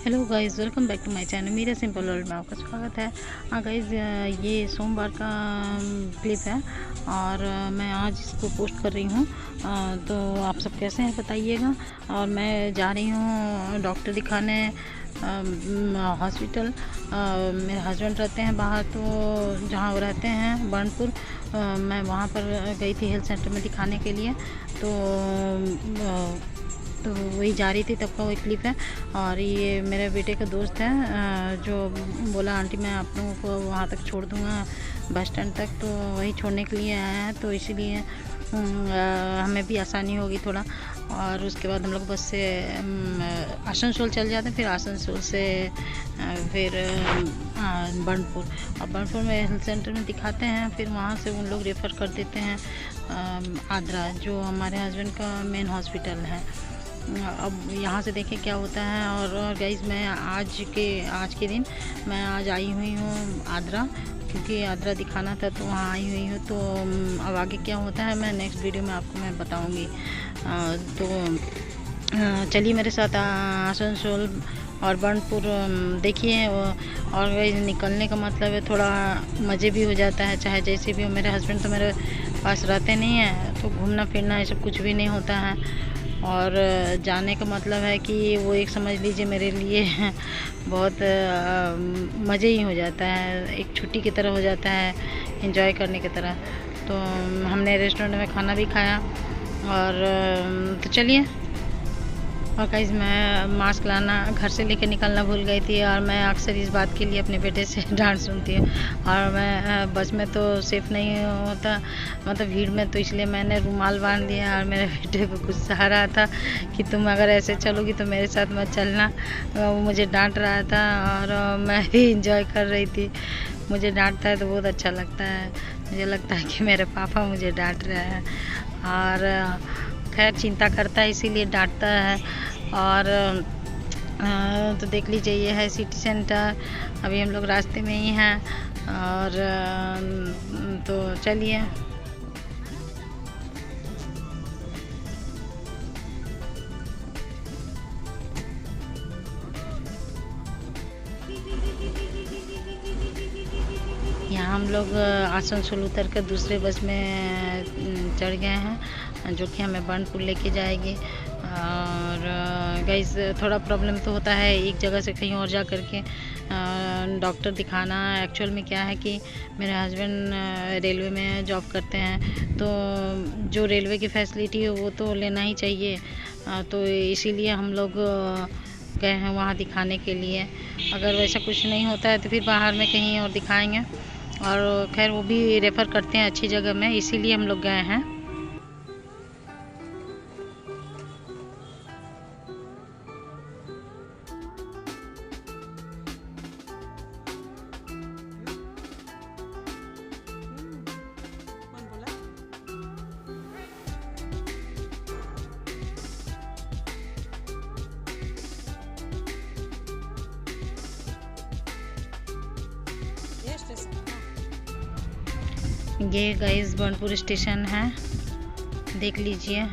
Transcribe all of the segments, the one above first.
Hello guys, welcome back to my channel. मेरा simple world में आपका स्वागत है। हाँ गाइस, ये सोमवार का क्लिप है और मैं आज इसको पोस्ट कर रही हूँ। तो आप सब कैसे हैं बताइएगा। और मैं जा रही हूँ डॉक्टर दिखाने हॉस्पिटल। मेरे हस्बैंड रहते हैं बाहर, तो जहाँ वो रहते हैं बर्नपुर, मैं वहाँ पर गई थी हेल्थ सेंटर में दिखाने के लिए। तो वही जा रही थी, तब का वही क्लिप है। और ये मेरे बेटे का दोस्त है जो बोला आंटी मैं आप लोगों को वहाँ तक छोड़ दूँगा, बस स्टैंड तक। तो वही छोड़ने के लिए आया है, तो इसीलिए हमें भी आसानी होगी थोड़ा। और उसके बाद हम लोग बस से आसनसोल चल जाते हैं, फिर आसनसोल से फिर बर्नपुर। और बर्नपुर में हेल्थ सेंटर में दिखाते हैं, फिर वहाँ से उन लोग रेफ़र कर देते हैं आद्रा, जो हमारे हस्बैंड का मेन हॉस्पिटल है। अब यहाँ से देखें क्या होता है। और गाइस, मैं आज के दिन मैं आज आई हुई हूँ आद्रा, क्योंकि आद्रा दिखाना था, तो वहाँ आई हुई हूँ। तो अब आगे क्या होता है मैं नेक्स्ट वीडियो में आपको मैं बताऊँगी। तो चलिए मेरे साथ आसनसोल और बर्नपुर देखिए। और निकलने का मतलब है थोड़ा मज़े भी हो जाता है, चाहे जैसे भी हो। मेरे हस्बैंड तो मेरे पास रहते नहीं हैं, तो घूमना फिरना ये सब कुछ भी नहीं होता है। और जाने का मतलब है कि वो एक समझ लीजिए मेरे लिए बहुत मज़े ही हो जाता है, एक छुट्टी की तरह हो जाता है, एंजॉय करने की तरह। तो हमने रेस्टोरेंट में खाना भी खाया। और तो चलिए। और गाइस, मैं मास्क लाना घर से लेकर निकलना भूल गई थी, और मैं अक्सर इस बात के लिए अपने बेटे से डांट सुनती हूँ। और मैं बस में तो सेफ़ नहीं होता, मतलब भीड़ में, तो इसलिए मैंने रुमाल बांध लिया। और मेरे बेटे को गुस्सा आ रहा था कि तुम अगर ऐसे चलोगी तो मेरे साथ मत चलना। वो मुझे डांट रहा था और मैं भी इंजॉय कर रही थी। मुझे डांटता है तो बहुत अच्छा लगता है, मुझे लगता है कि मेरे पापा मुझे डांट रहे हैं। और खैर चिंता करता है इसीलिए डांटता है। और तो देख लीजिए, ये है सिटी सेंटर। अभी हम लोग रास्ते में ही हैं। और तो चलिए। यहाँ हम लोग आसनसोल उतर कर दूसरे बस में चढ़ गए हैं, जो कि हमें बर्नपुर लेके जाएगी। और गाइस, थोड़ा प्रॉब्लम तो होता है एक जगह से कहीं और जा कर के डॉक्टर दिखाना। एक्चुअल में क्या है कि मेरे हस्बैंड रेलवे में जॉब करते हैं, तो जो रेलवे की फैसिलिटी है वो तो लेना ही चाहिए। तो इसीलिए हम लोग गए हैं वहाँ दिखाने के लिए। अगर वैसा कुछ नहीं होता है तो फिर बाहर में कहीं और दिखाएंगे। और खैर वो भी रेफ़र करते हैं अच्छी जगह में, इसीलिए हम लोग गए हैं। ये गाइस बर्नपुर स्टेशन है, देख लीजिए।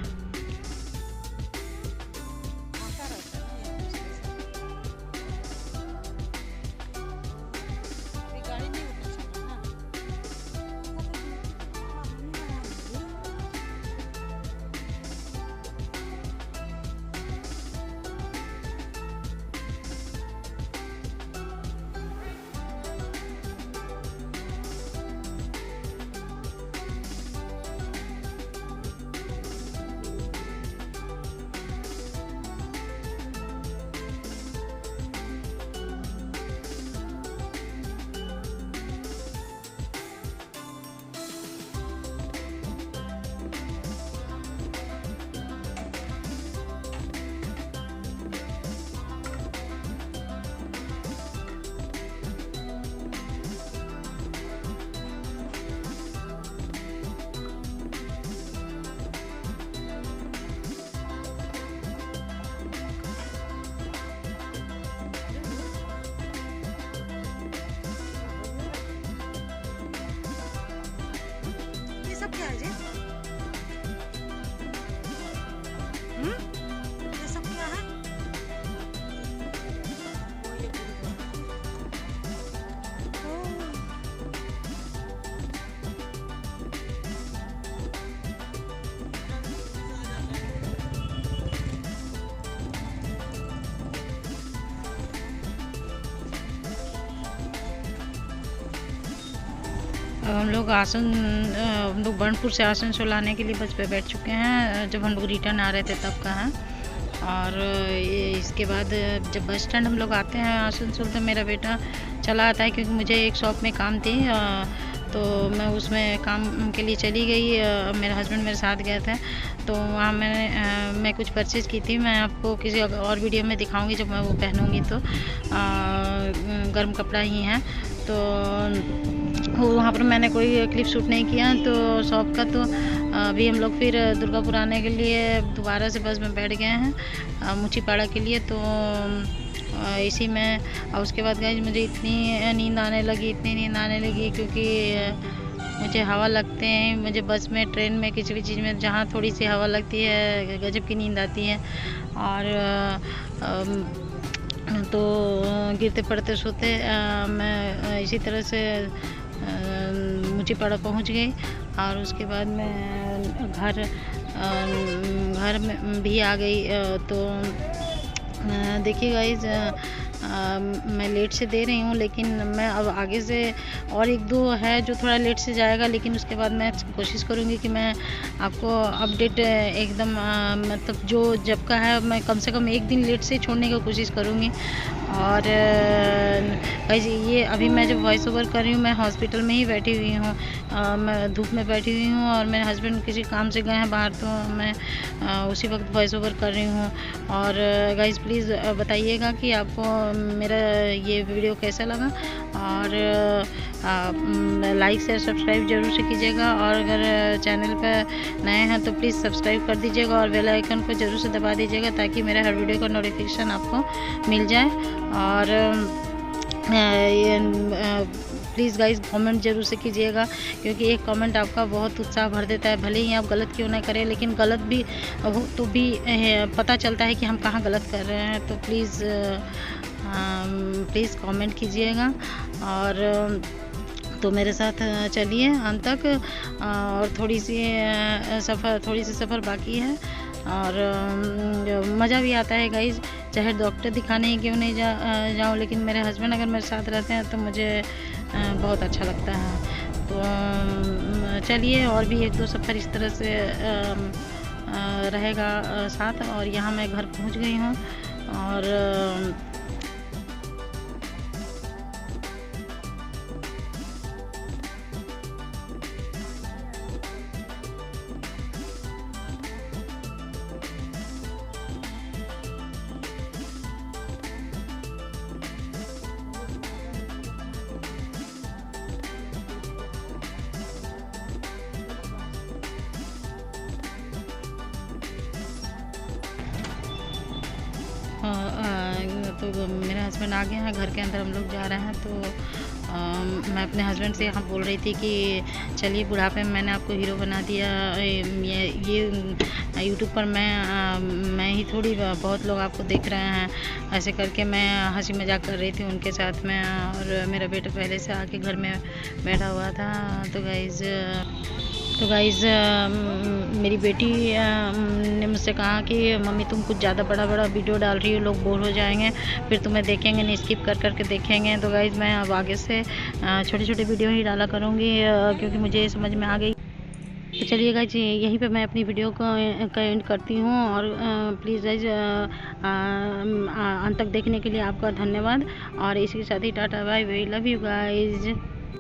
हम लोग बर्नपुर से आसनसोल आने के लिए बस पे बैठ चुके हैं। जब हम लोग रिटर्न आ रहे थे तब का है। और इसके बाद जब बस स्टैंड हम लोग आते हैं आसनसोल, तो मेरा बेटा चला आता है, क्योंकि मुझे एक शॉप में काम थी, तो मैं उसमें काम के लिए चली गई। मेरा हस्बैंड मेरे साथ गए थे, तो वहाँ मैं कुछ परचेज़ की थी। मैं आपको किसी और वीडियो में दिखाऊंगी जब मैं वो पहनूंगी। तो गर्म कपड़ा ही है, तो वहाँ पर मैंने कोई क्लिप शूट नहीं किया तो शॉप का। तो अभी हम लोग फिर दुर्गापुर आने के लिए दोबारा से बस में बैठ गए हैं मुचीपाड़ा के लिए। तो इसी में उसके बाद गाइस मुझे इतनी नींद आने लगी, क्योंकि मुझे हवा लगते हैं। मुझे बस में, ट्रेन में, किसी भी चीज़ में जहाँ थोड़ी सी हवा लगती है गजब की नींद आती है। और तो गिरते पड़ते सोते मैं इसी तरह से मुचीपाड़ा पहुँच गई। और उसके बाद मैं घर में भी आ गई। तो देखिए गाइस, मैं लेट से दे रही हूँ, लेकिन मैं अब आगे से और एक दो है जो थोड़ा लेट से जाएगा, लेकिन उसके बाद मैं कोशिश करूँगी कि मैं आपको अपडेट एकदम मतलब जो जब का है मैं कम से कम एक दिन लेट से छोड़ने की कोशिश करूँगी। और गाइस ये अभी मैं जब वॉइस ओवर कर रही हूँ, मैं हॉस्पिटल में ही बैठी हुई हूँ। मैं धूप में बैठी हुई हूँ और मेरे हस्बैंड किसी काम से गए हैं बाहर, तो मैं उसी वक्त वॉइस ओवर कर रही हूँ। और गाइस प्लीज़ बताइएगा कि आपको मेरा ये वीडियो कैसा लगा, और लाइक शेयर सब्सक्राइब जरूर से कीजिएगा। और अगर चैनल पर नए हैं तो प्लीज़ सब्सक्राइब कर दीजिएगा और बेल आइकन को जरूर से दबा दीजिएगा, ताकि मेरे हर वीडियो का नोटिफिकेशन आपको मिल जाए। और प्लीज़ गाइस कमेंट जरूर से कीजिएगा, क्योंकि एक कमेंट आपका बहुत उत्साह भर देता है। भले ही आप गलत क्यों ना करें, लेकिन गलत भी हो तो भी पता चलता है कि हम कहाँ गलत कर रहे हैं। तो प्लीज़ कमेंट कीजिएगा। और तो मेरे साथ चलिए अंत तक, और थोड़ी सी सफ़र बाकी है। और मज़ा भी आता है गाइस, चाहे डॉक्टर दिखाने ही क्यों नहीं जाऊँ, लेकिन मेरे हस्बैंड अगर मेरे साथ रहते हैं तो मुझे बहुत अच्छा लगता है। तो चलिए, और भी एक दो सफ़र इस तरह से रहेगा साथ। और यहाँ मैं घर पहुँच गई हूँ। और तो मेरे हस्बैंड आ गए हैं, घर के अंदर हम लोग जा रहे हैं। तो मैं अपने हस्बैंड से यहाँ बोल रही थी कि चलिए, बुढ़ापे में मैंने आपको हीरो बना दिया। ये यूट्यूब पर मैं ही थोड़ी, बहुत लोग आपको देख रहे हैं। ऐसे करके मैं हंसी मजाक कर रही थी उनके साथ में। और मेरा बेटा पहले से आके घर में बैठा हुआ था। तो गाइज़ मेरी बेटी ने मुझसे कहा कि मम्मी तुम कुछ ज़्यादा बड़ा वीडियो डाल रही हो, लोग बोर हो जाएंगे, फिर तुम्हें देखेंगे नहीं, स्किप कर के देखेंगे। तो गाइज़ मैं अब आगे से छोटे वीडियो ही डाला करूँगी, क्योंकि मुझे समझ में आ गई। तो चलिए गाइज, यहीं पे मैं अपनी वीडियो को एंड करती हूँ। और प्लीज़ गाइज अंत तक देखने के लिए आपका धन्यवाद। और इसी के साथ ही tata bye bye, love you guys.